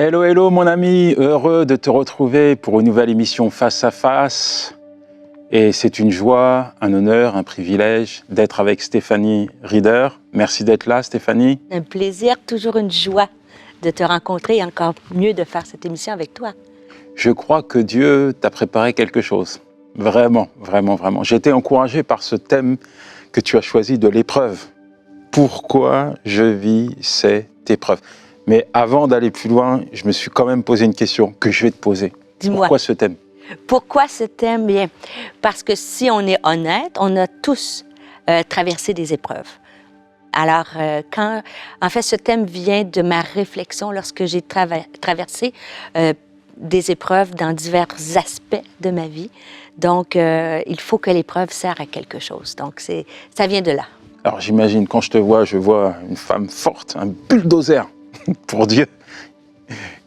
Hello, hello mon ami, heureux de te retrouver pour une nouvelle émission Face à Face. Et c'est une joie, un honneur, un privilège d'être avec Stéphanie Rieder. Merci d'être là Stéphanie. Un plaisir, toujours une joie de te rencontrer et encore mieux de faire cette émission avec toi. Je crois que Dieu t'a préparé quelque chose. Vraiment, vraiment, vraiment. J'ai été encouragé par ce thème que tu as choisi de l'épreuve. Pourquoi je vis cette épreuve? Mais avant d'aller plus loin, je me suis quand même posé une question que je vais te poser. Dis-moi. Pourquoi ce thème? Pourquoi ce thème? Bien, parce que si on est honnête, on a tous traversé des épreuves. Alors, en fait, ce thème vient de ma réflexion lorsque j'ai traversé des épreuves dans divers aspects de ma vie. Donc, il faut que l'épreuve sert à quelque chose. Donc, ça vient de là. Alors, j'imagine, quand je vois une femme forte, un bulldozer pour Dieu.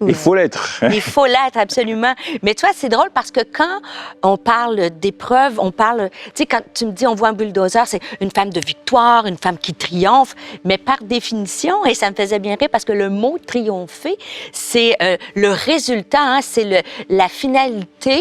Oui. Il faut l'être. Il faut l'être, absolument. Mais tu vois, c'est drôle parce que quand on parle d'épreuves, on parle... Tu sais, quand tu me dis on voit un bulldozer, c'est une femme de victoire, une femme qui triomphe. Mais par définition, et ça me faisait bien rire parce que le mot « triompher », c'est le résultat, hein, c'est la finalité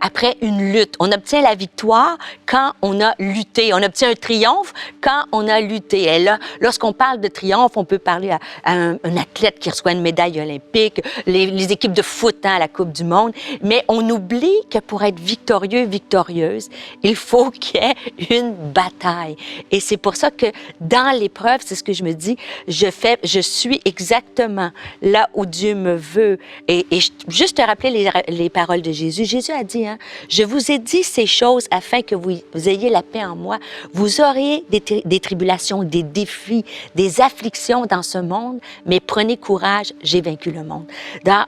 après une lutte. On obtient la victoire quand on a lutté. On obtient un triomphe quand on a lutté. Et là, lorsqu'on parle de triomphe, on peut parler à un athlète qui reçoit une médaille olympique, les équipes de foot à la Coupe du Monde, mais on oublie que pour être victorieux, victorieuse, il faut qu'il y ait une bataille. Et c'est pour ça que dans l'épreuve, c'est ce que je me dis, je suis exactement là où Dieu me veut. Et juste te rappeler les paroles de Jésus. Jésus a dit, hein, « Je vous ai dit ces choses afin que vous ayez la paix en moi. Vous auriez des tribulations, des défis, des afflictions dans ce monde, mais prenez courage, j'ai vaincu le monde. »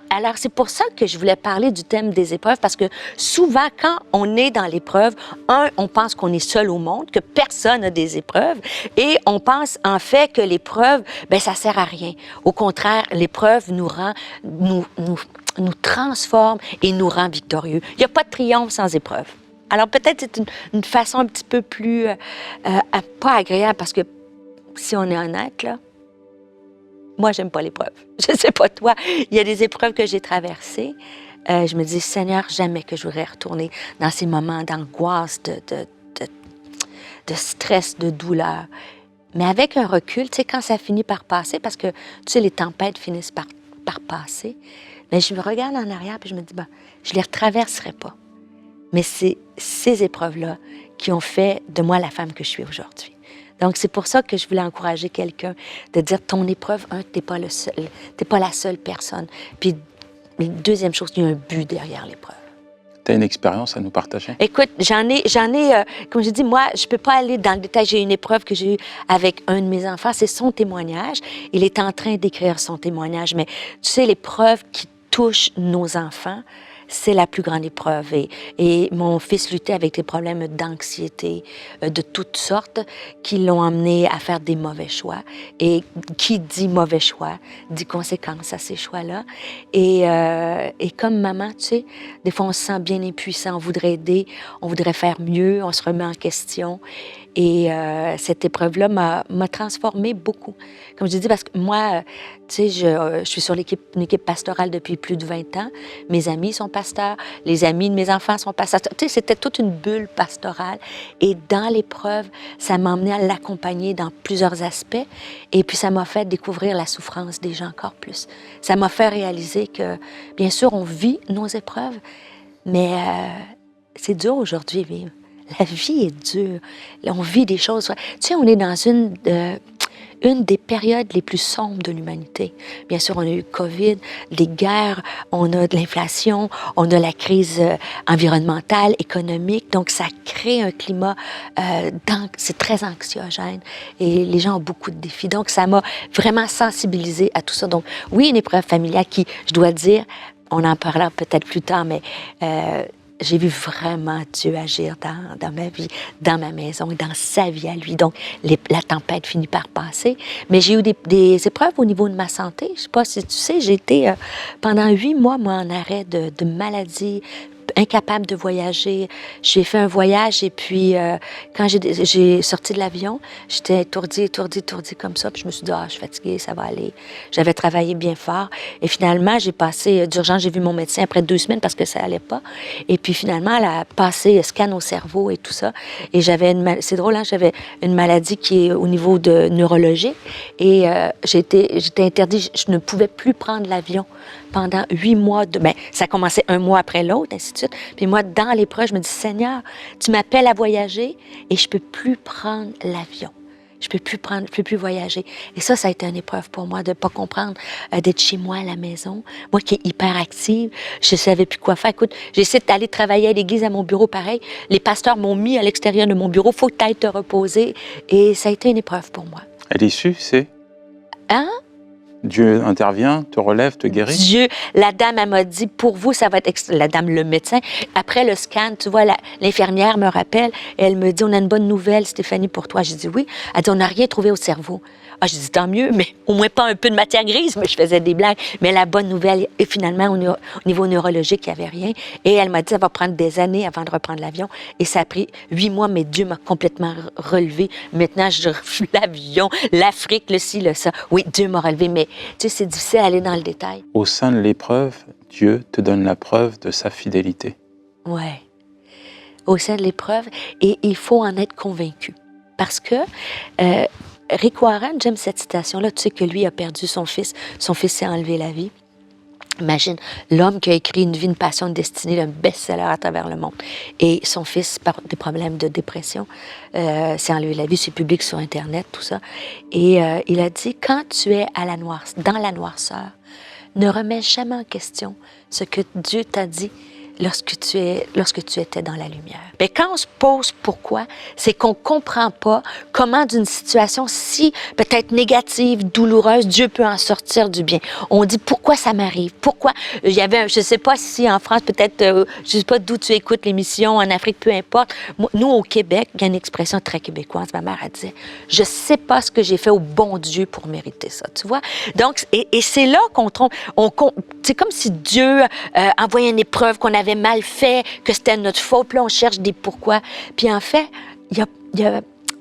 Alors, c'est pour ça que je voulais parler du thème des épreuves, parce que souvent, quand on est dans l'épreuve, on pense qu'on est seul au monde, que personne n'a des épreuves, et on pense en fait que l'épreuve, ben ça sert à rien. Au contraire, l'épreuve nous transforme et nous rend victorieux. Il n'y a pas de triomphe sans épreuve. Alors, peut-être c'est une façon un petit peu plus, pas agréable, parce que si on est honnête, là, moi, j'aime pas l'épreuve. Je sais pas toi. Il y a des épreuves que j'ai traversées. Je me dis, Seigneur, jamais que je voudrais retourner dans ces moments d'angoisse, de stress, de douleur. Mais avec un recul, tu sais, quand ça finit par passer, parce que, tu sais, les tempêtes finissent par passer, mais je me regarde en arrière et je me dis, ben, je les retraverserai pas. Mais c'est ces épreuves-là qui ont fait de moi la femme que je suis aujourd'hui. Donc, c'est pour ça que je voulais encourager quelqu'un de dire, ton épreuve, t'es pas le seul, t'es pas la seule personne. Puis, deuxième chose, il y a un but derrière l'épreuve. Tu as une expérience à nous partager? Écoute, j'en ai, comme je dis, moi, je peux pas aller dans le détail. J'ai une épreuve que j'ai eue avec un de mes enfants, c'est son témoignage. Il est en train d'écrire son témoignage, mais tu sais, l'épreuve qui touche nos enfants, c'est la plus grande épreuve. Et mon fils luttait avec des problèmes d'anxiété de toutes sortes qui l'ont amené à faire des mauvais choix. Et qui dit mauvais choix, dit conséquences à ces choix-là. Et comme maman, tu sais, des fois on se sent bien impuissant, on voudrait aider, on voudrait faire mieux, on se remet en question. Et cette épreuve-là m'a transformée beaucoup. Comme je dis, parce que moi, tu sais, je suis sur une équipe pastorale depuis plus de 20 ans. Mes amis sont pasteurs, les amis de mes enfants sont pasteurs. Tu sais, c'était toute une bulle pastorale. Et dans l'épreuve, ça m'a emmené à l'accompagner dans plusieurs aspects. Et puis, ça m'a fait découvrir la souffrance des gens encore plus. Ça m'a fait réaliser que, bien sûr, on vit nos épreuves, mais c'est dur aujourd'hui vivre. La vie est dure. On vit des choses. Tu sais, on est dans une des périodes les plus sombres de l'humanité. Bien sûr, on a eu le COVID, des guerres, on a de l'inflation, on a la crise environnementale, économique. Donc, ça crée un climat, c'est très anxiogène et les gens ont beaucoup de défis. Donc, ça m'a vraiment sensibilisée à tout ça. Donc, oui, une épreuve familiale qui, je dois dire, on en parlera peut-être plus tard, mais j'ai vu vraiment Dieu agir dans ma vie, dans ma maison et dans sa vie à lui. Donc, la tempête finit par passer. Mais j'ai eu des épreuves au niveau de ma santé. Je ne sais pas si tu sais, j'ai été pendant 8 mois, moi, en arrêt de maladie incapable de voyager. J'ai fait un voyage et puis quand j'ai sorti de l'avion, j'étais étourdie comme ça. Puis je me suis dit, je suis fatiguée, ça va aller. J'avais travaillé bien fort. Et finalement, j'ai passé d'urgence, j'ai vu mon médecin après 2 semaines parce que ça allait pas. Et puis finalement, elle a passé scan au cerveau et tout ça. Et c'est drôle, hein, j'avais une maladie qui est au niveau de neurologique. Et j'étais interdite, je ne pouvais plus prendre l'avion pendant 8 mois. Ça commençait un mois après l'autre, ainsi de suite. Puis moi, dans l'épreuve, je me dis, Seigneur, tu m'appelles à voyager et je peux plus prendre l'avion. Je peux plus voyager. Et ça a été une épreuve pour moi de pas comprendre, d'être chez moi à la maison. Moi qui est hyper active, je savais plus quoi faire. Écoute, j'ai essayé d'aller travailler à l'église, à mon bureau, pareil. Les pasteurs m'ont mis à l'extérieur de mon bureau. Faut que tu ailles te reposer. Et ça a été une épreuve pour moi. À l'issue, c'est? Hein? Dieu intervient, te relève, te guérit? Dieu, la dame, elle m'a dit, pour vous, ça va être... La dame, le médecin, après le scan, tu vois, l'infirmière me rappelle, et elle me dit, on a une bonne nouvelle, Stéphanie, pour toi. J'ai dit oui. Elle dit, on n'a rien trouvé au cerveau. J'ai dit, tant mieux, mais au moins pas un peu de matière grise, mais je faisais des blagues. Mais la bonne nouvelle, et finalement, au niveau neurologique, il n'y avait rien. Et elle m'a dit, ça va prendre des années avant de reprendre l'avion. Et ça a pris 8 mois, mais Dieu m'a complètement relevé. Maintenant, je l'avion, l'Afrique, le ci, le ça. Oui, Dieu m'a relevé, mais tu sais, c'est difficile d'aller dans le détail. Au sein de l'épreuve, Dieu te donne la preuve de sa fidélité. Oui. Au sein de l'épreuve, et il faut en être convaincu. Parce que Rick Warren, j'aime cette citation-là, tu sais que lui a perdu son fils s'est enlevé la vie. Imagine, l'homme qui a écrit Une vie, une passion, une destinée, un best-seller à travers le monde. Et son fils, par des problèmes de dépression, s'est enlevé la vie, c'est public sur Internet, tout ça. Et il a dit, quand tu es dans la noirceur, ne remets jamais en question ce que Dieu t'a dit lorsque tu étais dans la lumière. Mais quand on se pose pourquoi, c'est qu'on ne comprend pas comment d'une situation si peut-être négative, douloureuse, Dieu peut en sortir du bien. On dit pourquoi ça m'arrive, pourquoi il y avait, je ne sais pas si en France, peut-être, je ne sais pas d'où tu écoutes l'émission, en Afrique, peu importe. Nous, au Québec, il y a une expression très québécoise, ma mère, elle disait, je ne sais pas ce que j'ai fait au bon Dieu pour mériter ça, tu vois? Donc, et c'est là qu'on trompe. C'est comme si Dieu envoyait une épreuve qu'on avait mal fait, que c'était notre faute, puis là, on cherche des pourquoi. Puis en fait,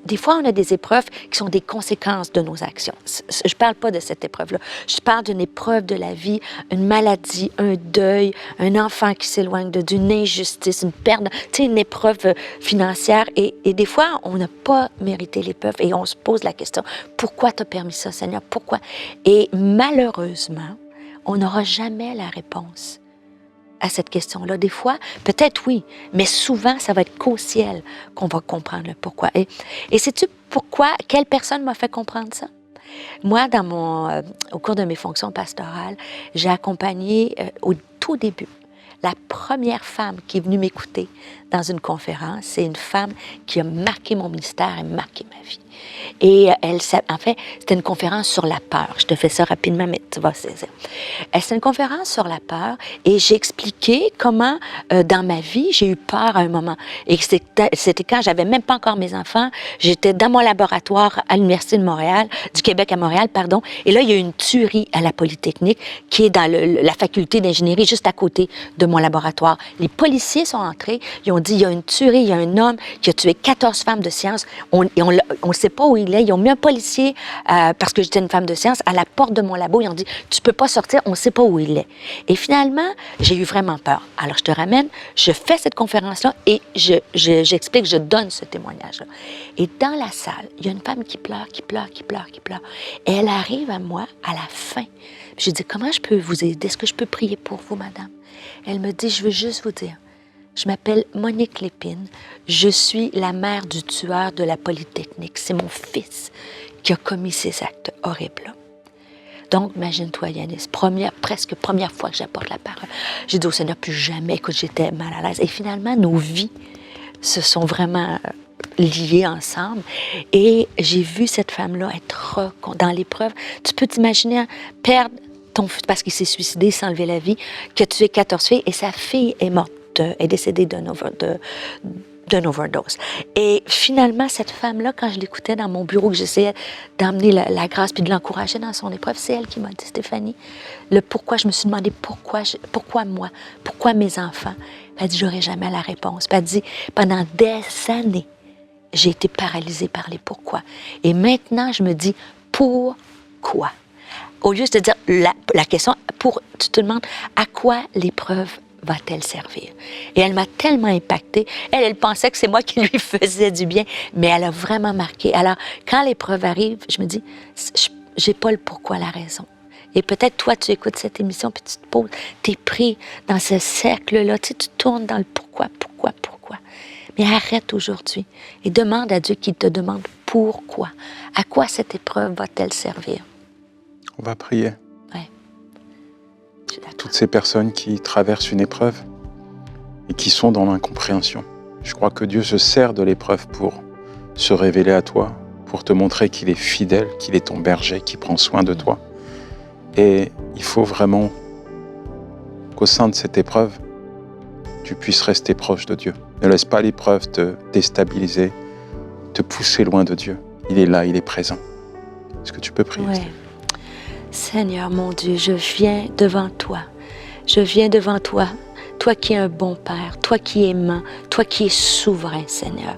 des fois, on a des épreuves qui sont des conséquences de nos actions. Je ne parle pas de cette épreuve-là. Je parle d'une épreuve de la vie, une maladie, un deuil, un enfant qui s'éloigne d'une injustice, une perte, tu sais, une épreuve financière. Et des fois, on n'a pas mérité l'épreuve et on se pose la question, pourquoi tu as permis ça, Seigneur? Pourquoi? Et malheureusement, on n'aura jamais la réponse à cette question-là. Des fois, peut-être oui, mais souvent, ça va être qu'au ciel qu'on va comprendre le pourquoi. Et sais-tu pourquoi? Quelle personne m'a fait comprendre ça? Moi, au cours de mes fonctions pastorales, j'ai accompagné au tout début la première femme qui est venue m'écouter dans une conférence. C'est une femme qui a marqué mon ministère et marqué ma vie. Et en fait, c'était une conférence sur la peur. Je te fais ça rapidement, mais tu vas saisir. C'était une conférence sur la peur et j'ai expliqué comment, dans ma vie, j'ai eu peur à un moment. Et c'était quand j'avais même pas encore mes enfants. J'étais dans mon laboratoire à l'Université de Montréal, du Québec à Montréal, pardon. Et là, il y a eu une tuerie à la Polytechnique qui est dans la faculté d'ingénierie juste à côté de mon laboratoire. Les policiers sont entrés. Ils ont dit, il y a une tuerie, il y a un homme qui a tué 14 femmes de science. On ne sait pas où il est. Ils ont mis un policier, parce que j'étais une femme de science, à la porte de mon labo. Ils ont dit, tu peux pas sortir, on ne sait pas où il est. Et finalement, j'ai eu vraiment peur. Alors, je te ramène, je fais cette conférence-là et j'explique, je donne ce témoignage-là. Et dans la salle, il y a une femme qui pleure. Et elle arrive à moi à la fin. Je dis, comment je peux vous aider? Est-ce que je peux prier pour vous, madame? Elle me dit, je veux juste vous dire, je m'appelle Monique Lépine. Je suis la mère du tueur de la Polytechnique. C'est mon fils qui a commis ces actes horribles-là. Donc, imagine-toi, Yanis, presque première fois que j'apporte la parole. J'ai dit au Seigneur, plus jamais, écoute, j'étais mal à l'aise. Et finalement, nos vies se sont vraiment liées ensemble. Et j'ai vu cette femme-là être dans l'épreuve. Tu peux t'imaginer perdre ton fils parce qu'il s'est suicidé, s'enlever la vie, qui a tué 14 filles, et sa fille est morte. Est décédée d'une overdose. Et finalement, cette femme-là, quand je l'écoutais dans mon bureau, que j'essayais d'emmener la grâce puis de l'encourager dans son épreuve, c'est elle qui m'a dit, Stéphanie, le pourquoi, je me suis demandé pourquoi moi, pourquoi mes enfants. Elle a dit, j'aurai jamais la réponse. Puis elle dit, pendant des années, j'ai été paralysée par les pourquoi. Et maintenant, je me dis, pourquoi? Au lieu de dire la question, tu te demandes, à quoi l'épreuve va-t-elle servir? Et elle m'a tellement impactée. Elle pensait que c'est moi qui lui faisais du bien, mais elle a vraiment marqué. Alors, quand l'épreuve arrive, je me dis, j'ai pas le pourquoi, la raison. Et peut-être toi, tu écoutes cette émission, puis tu te poses, tu es pris dans ce cercle-là, tu tournes dans le pourquoi. Mais arrête aujourd'hui et demande à Dieu qu'il te demande pourquoi. À quoi cette épreuve va-t-elle servir? On va prier. Ouais. Toutes ces personnes qui traversent une épreuve et qui sont dans l'incompréhension. Je crois que Dieu se sert de l'épreuve pour se révéler à toi, pour te montrer qu'il est fidèle, qu'il est ton berger, qu'il prend soin de toi. Et il faut vraiment qu'au sein de cette épreuve, tu puisses rester proche de Dieu. Ne laisse pas l'épreuve te déstabiliser, te pousser loin de Dieu. Il est là, il est présent. Est-ce que tu peux prier? Ouais. Seigneur mon Dieu, je viens devant toi. Je viens devant toi. Toi qui es un bon Père, toi qui es aimant, toi qui es souverain, Seigneur.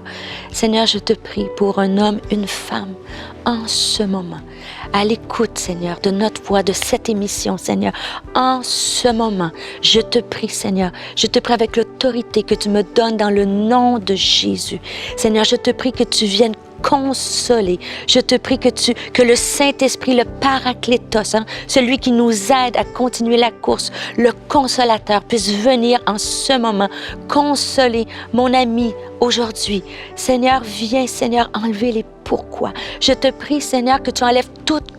Seigneur, je te prie pour un homme, une femme, en ce moment, à l'écoute, Seigneur, de notre voix, de cette émission, Seigneur. En ce moment, je te prie, Seigneur, je te prie avec l'autorité que tu me donnes dans le nom de Jésus. Seigneur, je te prie que tu viennes consoler. Je te prie que le Saint-Esprit, le Paraclétos, celui qui nous aide à continuer la course, le consolateur, puisse venir en ce moment consoler mon ami aujourd'hui. Seigneur, viens, Seigneur, enlever les pourquoi. Je te prie, Seigneur, que tu enlèves toute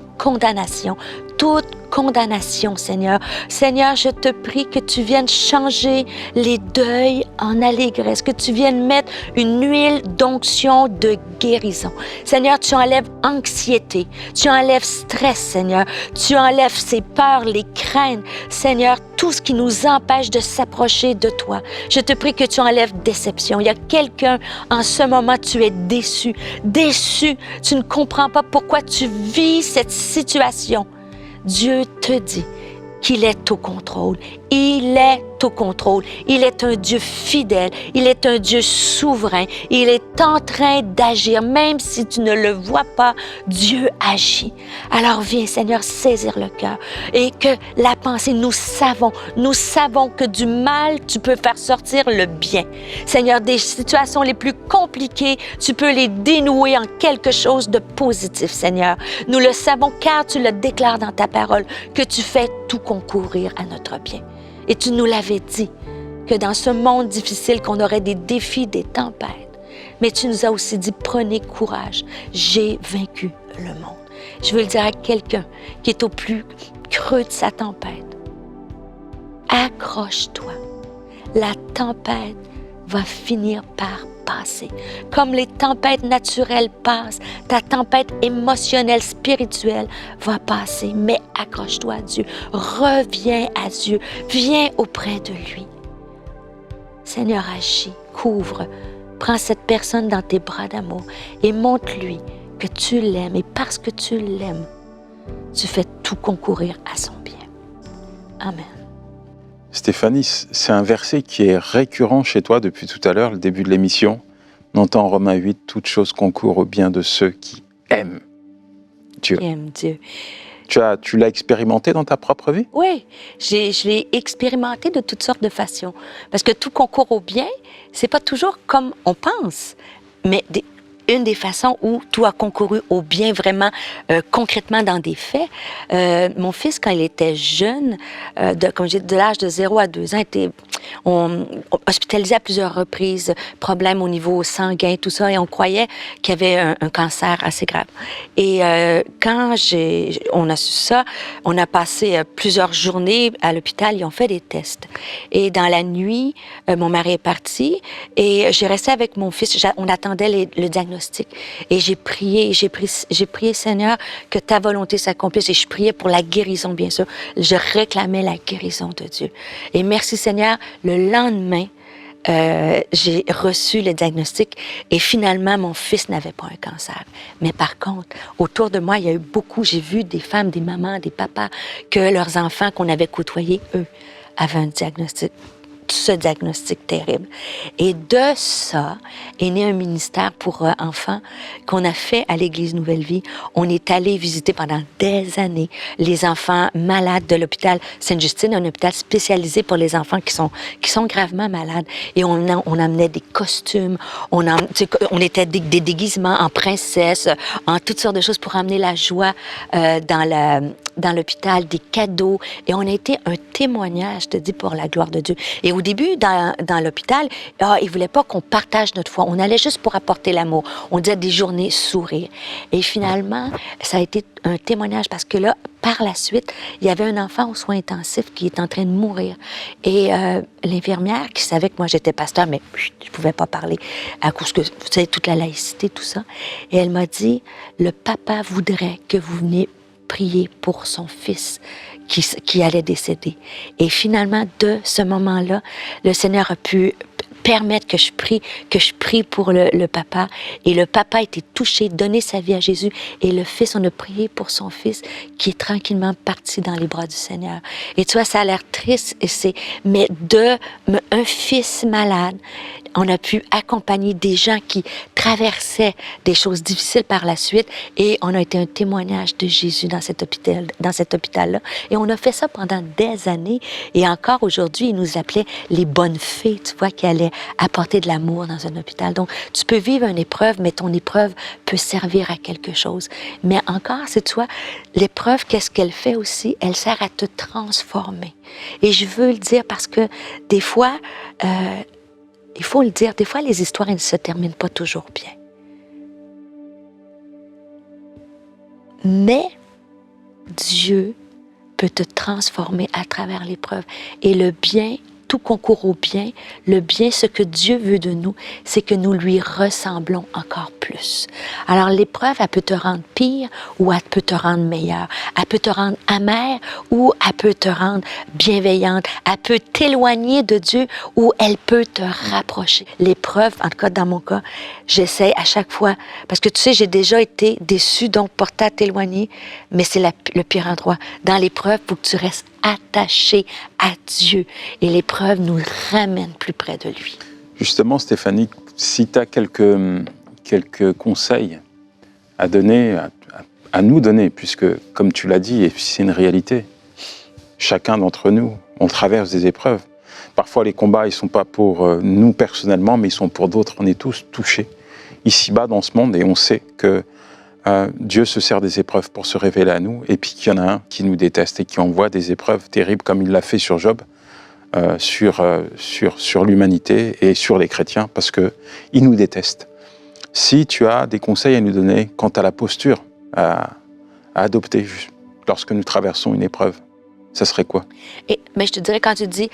condamnation, Seigneur. Seigneur, je te prie que tu viennes changer les deuils en allégresse, que tu viennes mettre une huile d'onction de guérison. Seigneur, tu enlèves anxiété, tu enlèves stress, Seigneur. Tu enlèves ces peurs, les craintes. Seigneur, tout ce qui nous empêche de s'approcher de toi. Je te prie que tu enlèves déception. Il y a quelqu'un, en ce moment, tu es déçu. Déçu, tu ne comprends pas pourquoi tu vis cette situation. Dieu te dit qu'il est au contrôle. Il est au contrôle. Il est un Dieu fidèle. Il est un Dieu souverain. Il est en train d'agir. Même si tu ne le vois pas, Dieu agit. Alors viens, Seigneur, saisir le cœur. Et que la pensée, nous savons que du mal, tu peux faire sortir le bien. Seigneur, des situations les plus compliquées, tu peux les dénouer en quelque chose de positif, Seigneur. Nous le savons car tu le déclares dans ta parole, que tu fais tout concourir à notre bien. Et tu nous l'avais dit, que dans ce monde difficile, qu'on aurait des défis, des tempêtes. Mais tu nous as aussi dit, prenez courage, j'ai vaincu le monde. Je veux le dire à quelqu'un qui est au plus creux de sa tempête. Accroche-toi. La tempête va finir par passer. Comme les tempêtes naturelles passent, ta tempête émotionnelle, spirituelle va passer. Mais accroche-toi à Dieu. Reviens à Dieu. Viens auprès de lui. Seigneur, agis, couvre. Prends cette personne dans tes bras d'amour et montre-lui que tu l'aimes. Et parce que tu l'aimes, tu fais tout concourir à son bien. Amen. Stéphanie, c'est un verset qui est récurrent chez toi depuis tout à l'heure, le début de l'émission. On entend en Romains 8, « Toutes choses concourent au bien de ceux qui aiment Dieu ». Qui aiment Dieu. Tu l'as expérimenté dans ta propre vie? Oui, je l'ai expérimenté de toutes sortes de façons. Parce que tout concourt au bien, c'est pas toujours comme on pense. Mais une des façons où tout a concouru au bien vraiment concrètement dans des faits. Mon fils, quand il était jeune, comme j'ai dit, de l'âge de 0 à 2 ans, était hospitalisé à plusieurs reprises, problèmes au niveau sanguin, tout ça, et on croyait qu'il y avait un cancer assez grave. Et quand on a su ça, on a passé plusieurs journées à l'hôpital, ils ont fait des tests. Et dans la nuit, mon mari est parti et j'ai resté avec mon fils, on attendait le diagnostic. Et j'ai prié, Seigneur, que ta volonté s'accomplisse. Et je priais pour la guérison, bien sûr. Je réclamais la guérison de Dieu. Et merci, Seigneur, le lendemain, j'ai reçu le diagnostic et finalement, mon fils n'avait pas un cancer. Mais par contre, autour de moi, il y a eu beaucoup, j'ai vu des femmes, des mamans, des papas, que leurs enfants qu'on avait côtoyés, eux, avaient un diagnostic. Ce diagnostic terrible. Et de ça est né un ministère pour enfants qu'on a fait à l'Église Nouvelle Vie. On est allé visiter pendant des années les enfants malades de l'hôpital Sainte-Justine, un hôpital spécialisé pour les enfants qui sont gravement malades. Et on amenait des costumes, on était des déguisements en princesse, en toutes sortes de choses pour amener la joie dans l'hôpital, des cadeaux. Et on a été un témoignage, je te dis, pour la gloire de Dieu. Et au début, dans l'hôpital, ils ne voulaient pas qu'on partage notre foi. On allait juste pour apporter l'amour. On disait des journées sourires. Et finalement, ça a été un témoignage parce que là, par la suite, il y avait un enfant aux soins intensifs qui est en train de mourir. Et l'infirmière, qui savait que moi j'étais pasteur, mais je ne pouvais pas parler à cause que, vous savez, toute la laïcité, tout ça. Et elle m'a dit, le papa voudrait que vous veniez prier pour son fils qui allait décéder. Et finalement, de ce moment-là, le Seigneur a pu permettre que je prie pour le papa. Et le papa a été touché, donné sa vie à Jésus. Et le fils, on a prié pour son fils qui est tranquillement parti dans les bras du Seigneur. Et tu vois, ça a l'air triste, mais un fils malade, on a pu accompagner des gens qui traversaient des choses difficiles par la suite et on a été un témoignage de Jésus dans cet hôpital-là. Et on a fait ça pendant des années et encore aujourd'hui, ils nous appelaient les bonnes fées, tu vois, qui allaient apporter de l'amour dans un hôpital. Donc, tu peux vivre une épreuve, mais ton épreuve peut servir à quelque chose. Mais encore, c'est tu vois, l'épreuve, qu'est-ce qu'elle fait aussi? Elle sert à te transformer. Et je veux le dire parce que des fois, il faut le dire, des fois, les histoires, elles ne se terminent pas toujours bien. Mais Dieu peut te transformer à travers l'épreuve. Et le bien, tout concourt au bien, le bien, ce que Dieu veut de nous, c'est que nous lui ressemblons encore plus. Alors l'épreuve, elle peut te rendre pire ou elle peut te rendre meilleure. Elle peut te rendre amère ou elle peut te rendre bienveillante. Elle peut t'éloigner de Dieu ou elle peut te rapprocher. L'épreuve, en tout cas dans mon cas, j'essaie à chaque fois, parce que tu sais, j'ai déjà été déçue, donc portée à t'éloigner, mais c'est le pire endroit. Dans l'épreuve, il faut que tu restes attaché à Dieu. Et l'épreuve nous ramène plus près de lui. Justement, Stéphanie, si tu as quelques conseils à donner, à nous donner, puisque, comme tu l'as dit, et c'est une réalité, chacun d'entre nous, on traverse des épreuves. Parfois, les combats, ils ne sont pas pour nous personnellement, mais ils sont pour d'autres. On est tous touchés ici-bas dans ce monde et on sait que Dieu se sert des épreuves pour se révéler à nous, et puis qu'il y en a un qui nous déteste et qui envoie des épreuves terribles, comme il l'a fait sur Job, sur l'humanité et sur les chrétiens, parce qu'il nous déteste. Si tu as des conseils à nous donner quant à la posture à adopter lorsque nous traversons une épreuve, ça serait quoi? Mais je te dirais, quand tu dis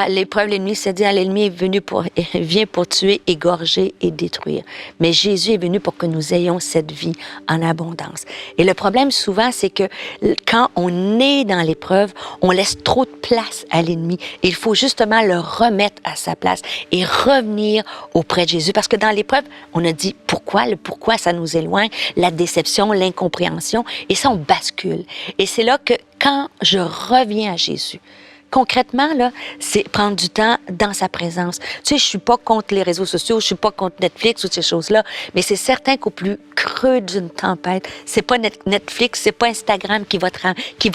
l'épreuve, l'ennemi, c'est-à-dire l'ennemi vient pour tuer, égorger et détruire. Mais Jésus est venu pour que nous ayons cette vie en abondance. Et le problème, souvent, c'est que quand on est dans l'épreuve, on laisse trop de place à l'ennemi. Et il faut justement le remettre à sa place et revenir auprès de Jésus. Parce que dans l'épreuve, on a dit pourquoi, le pourquoi ça nous éloigne, la déception, l'incompréhension. Et ça, on bascule. Et c'est là que quand je reviens à Jésus, concrètement, là, c'est prendre du temps dans sa présence. Tu sais, je suis pas contre les réseaux sociaux, je suis pas contre Netflix ou ces choses-là, mais c'est certain qu'au plus creux d'une tempête, c'est pas Netflix, c'est pas Instagram qui va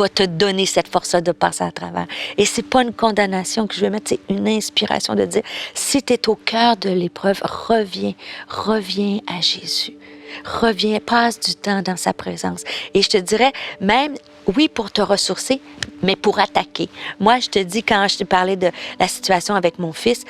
te donner cette force-là de passer à travers. Et c'est pas une condamnation que je vais mettre, c'est une inspiration de dire, si tu es au cœur de l'épreuve, reviens à Jésus. Reviens, passe du temps dans sa présence. Et je te dirais, même, oui, pour te ressourcer, mais pour attaquer. Moi, je te dis, quand je te parlais de la situation avec mon fils,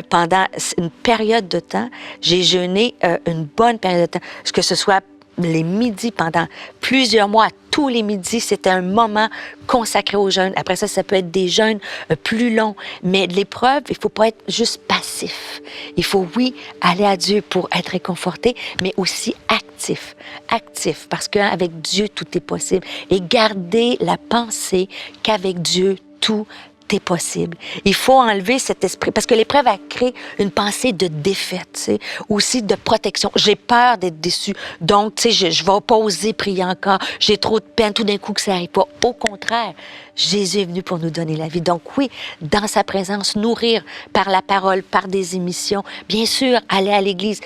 pendant une période de temps, j'ai jeûné une bonne période de temps, que ce soit les midis pendant plusieurs mois, tous les midis, c'était un moment consacré au jeûne. Après ça, ça peut être des jeûnes plus longs. Mais l'épreuve, il ne faut pas être juste passif. Il faut, oui, aller à Dieu pour être réconforté, mais aussi actif. Actif, parce qu'avec Dieu, tout est possible. Et garder la pensée qu'avec Dieu, tout est possible. Il faut enlever cet esprit, parce que l'épreuve a créé une pensée de défaite, tu sais, aussi de protection. J'ai peur d'être déçue, donc, tu sais, je vais pas oser prier encore. J'ai trop de peine tout d'un coup que ça n'arrive pas. Au contraire, Jésus est venu pour nous donner la vie. Donc oui, dans sa présence, nourrir par la parole, par des émissions, bien sûr, aller à l'église.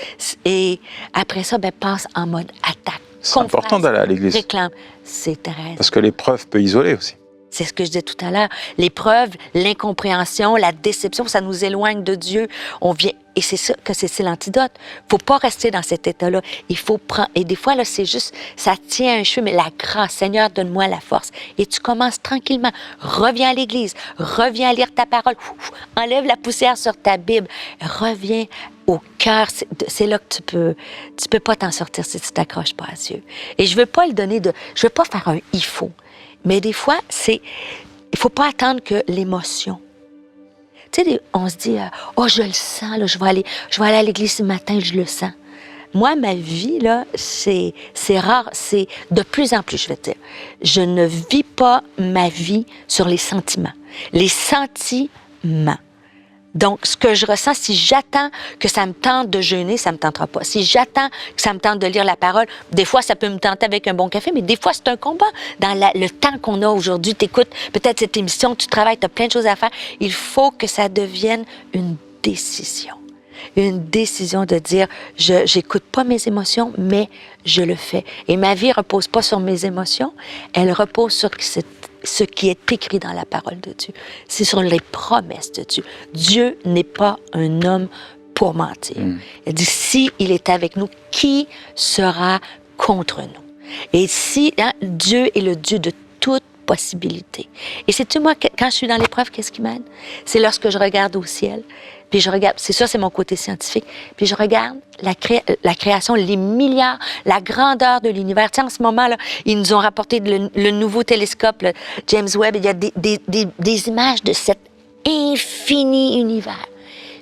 Et après ça, passe en mode attaque. C'est important d'aller à l'église. Réclame. C'est Thérèse. Parce que l'épreuve peut isoler aussi. C'est ce que je disais tout à l'heure. L'épreuve, l'incompréhension, la déception, ça nous éloigne de Dieu. On vient, et c'est ça que c'est l'antidote. Faut pas rester dans cet état-là. Il faut prendre, et des fois, là, c'est juste, ça tient un cheveu, mais la grâce, Seigneur, donne-moi la force. Et tu commences tranquillement. Reviens à l'église. Reviens à lire ta parole. Enlève la poussière sur ta Bible. Reviens au cœur. C'est là que tu peux pas t'en sortir si tu t'accroches pas à Dieu. Et je veux pas le donner je veux pas faire un « il faut ». Mais des fois, il faut pas attendre que l'émotion. Tu sais, on se dit, oh, je le sens, là, je vais aller à l'église ce matin, je le sens. Moi, ma vie, là, c'est rare, c'est de plus en plus, je vais te dire. Je ne vis pas ma vie sur les sentiments. Les sentiments. Donc, ce que je ressens, si j'attends que ça me tente de jeûner, ça me tentera pas. Si j'attends que ça me tente de lire la parole, des fois, ça peut me tenter avec un bon café, mais des fois, c'est un combat. Dans le temps qu'on a aujourd'hui, tu écoutes peut-être cette émission, tu travailles, tu as plein de choses à faire. Il faut que ça devienne une décision. Une décision de dire, j'écoute pas mes émotions, mais je le fais. Et ma vie repose pas sur mes émotions, elle repose sur ce qui est écrit dans la parole de Dieu. C'est sur les promesses de Dieu. Dieu n'est pas un homme pour mentir. Il dit, si il est avec nous, qui sera contre nous? Et si Dieu est le Dieu de toute possibilité. Et sais-tu, moi, quand je suis dans l'épreuve, qu'est-ce qui m'aide? C'est lorsque je regarde au ciel, puis je regarde, c'est ça, c'est mon côté scientifique, puis je regarde la création, les milliards, la grandeur de l'univers. Tu sais, en ce moment, là, ils nous ont rapporté le nouveau télescope, le James Webb, il y a des images de cet infini univers.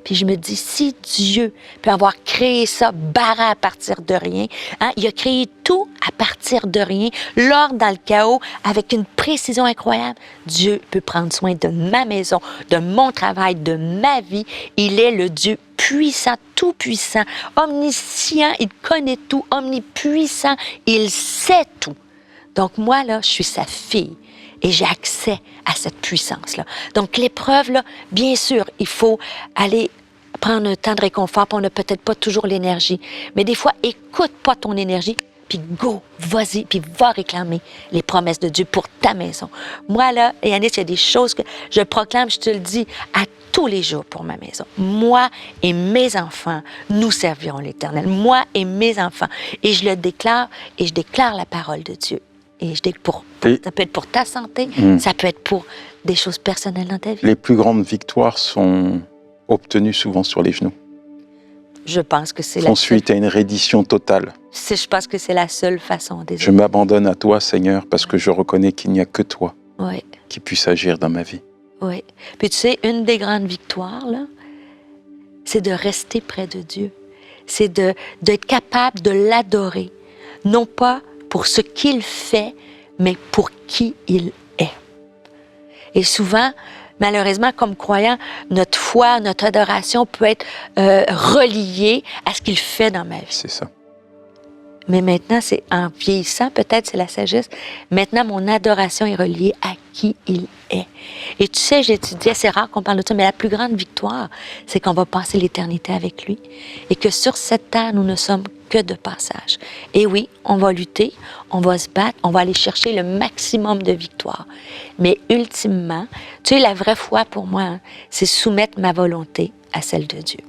Puis je me dis, si Dieu peut avoir créé ça, barré à partir de rien, il a créé tout à partir de rien, l'ordre dans le chaos, avec une précision incroyable, Dieu peut prendre soin de ma maison, de mon travail, de ma vie. Il est le Dieu puissant, tout-puissant, omniscient, il connaît tout, omnipuissant, il sait tout. Donc moi, là, je suis sa fille. Et j'ai accès à cette puissance-là. Donc, l'épreuve, là, bien sûr, il faut aller prendre un temps de réconfort, puis on n'a peut-être pas toujours l'énergie. Mais des fois, écoute pas ton énergie, puis go, vas-y, puis va réclamer les promesses de Dieu pour ta maison. Moi, là, Yannis, il y a des choses que je proclame, je te le dis, à tous les jours pour ma maison. Moi et mes enfants, nous servirons l'Éternel. Moi et mes enfants. Et je le déclare, et je déclare la parole de Dieu. Et ça peut être pour ta santé, ça peut être pour des choses personnelles dans ta vie. Les plus grandes victoires sont obtenues souvent sur les genoux. Je pense que c'est la seule. Ensuite, à une reddition totale. Je pense que c'est la seule façon. Désolé. Je m'abandonne à toi, Seigneur, parce que je reconnais qu'il n'y a que toi oui. qui puisse agir dans ma vie. Oui. Puis tu sais, une des grandes victoires, là, c'est de rester près de Dieu. C'est d'être capable de l'adorer. Non pas pour ce qu'il fait, mais pour qui il est. Et souvent, malheureusement, comme croyants, notre foi, notre adoration peut être reliée à ce qu'il fait dans ma vie. C'est ça. Mais maintenant, c'est en vieillissant, peut-être c'est la sagesse, maintenant mon adoration est reliée à qui il est. Et tu sais, j'étudiais, c'est rare qu'on parle de ça, mais la plus grande victoire, c'est qu'on va passer l'éternité avec lui et que sur cette terre, nous ne sommes que de passage. Et oui, on va lutter, on va se battre, on va aller chercher le maximum de victoires. Mais ultimement, tu sais, la vraie foi pour moi, c'est soumettre ma volonté à celle de Dieu.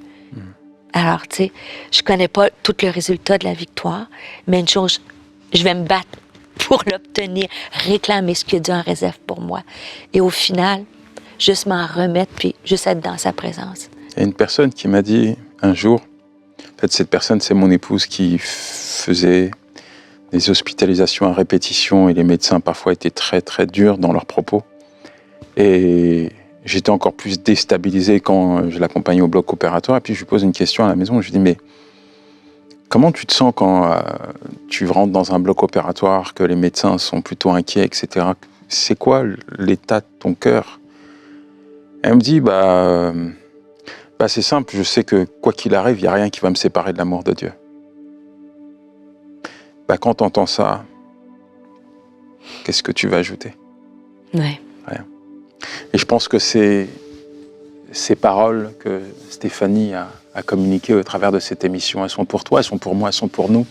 Alors, tu sais, je connais pas tout le résultat de la victoire, mais une chose, je vais me battre pour l'obtenir, réclamer ce que Dieu en réserve pour moi. Et au final, juste m'en remettre, puis juste être dans sa présence. Il y a une personne qui m'a dit un jour, en fait, cette personne, c'est mon épouse qui faisait des hospitalisations à répétition et les médecins parfois étaient très, très durs dans leurs propos. Et j'étais encore plus déstabilisé quand je l'accompagnais au bloc opératoire. Et puis, je lui pose une question à la maison. Je lui dis, mais comment tu te sens quand tu rentres dans un bloc opératoire, que les médecins sont plutôt inquiets, etc. C'est quoi l'état de ton cœur? Elle me dit, c'est simple, je sais que quoi qu'il arrive, il n'y a rien qui va me séparer de l'amour de Dieu. Quand tu entends ça, qu'est-ce que tu vas ajouter? Ouais. Rien. Et je pense que ces paroles que Stéphanie a communiquées au travers de cette émission, elles sont pour toi, elles sont pour moi, elles sont pour nous.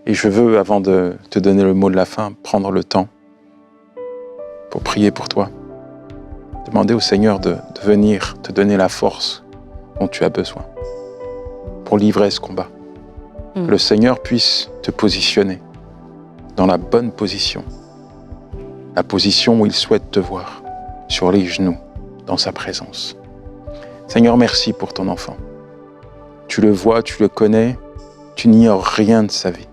Et je veux, avant de te donner le mot de la fin, prendre le temps pour prier pour toi. Demander au Seigneur de venir te donner la force dont tu as besoin pour livrer ce combat. Que le Seigneur puisse te positionner dans la bonne position, la position où il souhaite te voir, sur les genoux, dans sa présence. Seigneur, merci pour ton enfant. Tu le vois, tu le connais, tu n'ignores rien de sa vie.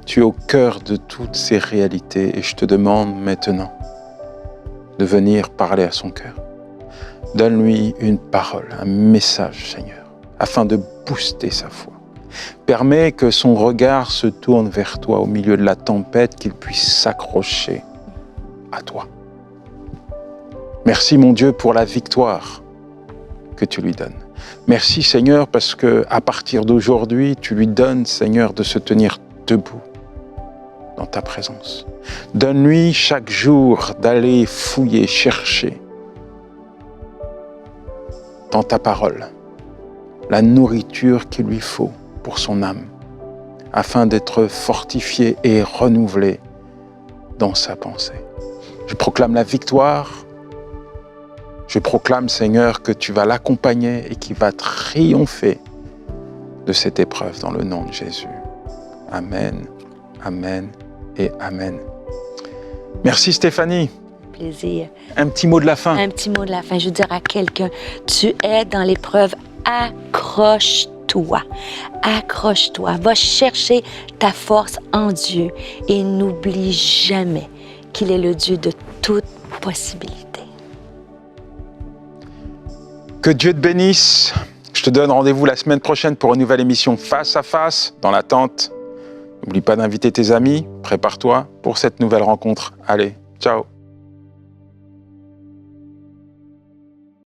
Tu es au cœur de toutes ces réalités et je te demande maintenant de venir parler à son cœur. Donne-lui une parole, un message, Seigneur, afin de booster sa foi. Permets que son regard se tourne vers toi au milieu de la tempête, qu'il puisse s'accrocher à toi. Merci, mon Dieu, pour la victoire que tu lui donnes. Merci, Seigneur, parce que à partir d'aujourd'hui, tu lui donnes, Seigneur, de se tenir debout dans ta présence. Donne-lui chaque jour d'aller fouiller, chercher dans ta parole la nourriture qu'il lui faut pour son âme, afin d'être fortifié et renouvelé dans sa pensée. Je proclame la victoire. Je proclame, Seigneur, que tu vas l'accompagner et qu'il va triompher de cette épreuve dans le nom de Jésus. Amen, amen et amen. Merci Stéphanie. Plaisir. Un petit mot de la fin. Un petit mot de la fin. Je veux dire à quelqu'un, tu es dans l'épreuve, accroche-toi. Accroche-toi. Va chercher ta force en Dieu et n'oublie jamais qu'il est le Dieu de toute possibilité. Que Dieu te bénisse. Je te donne rendez-vous la semaine prochaine pour une nouvelle émission Face à Face dans l'attente. N'oublie pas d'inviter tes amis. Prépare-toi pour cette nouvelle rencontre. Allez, ciao.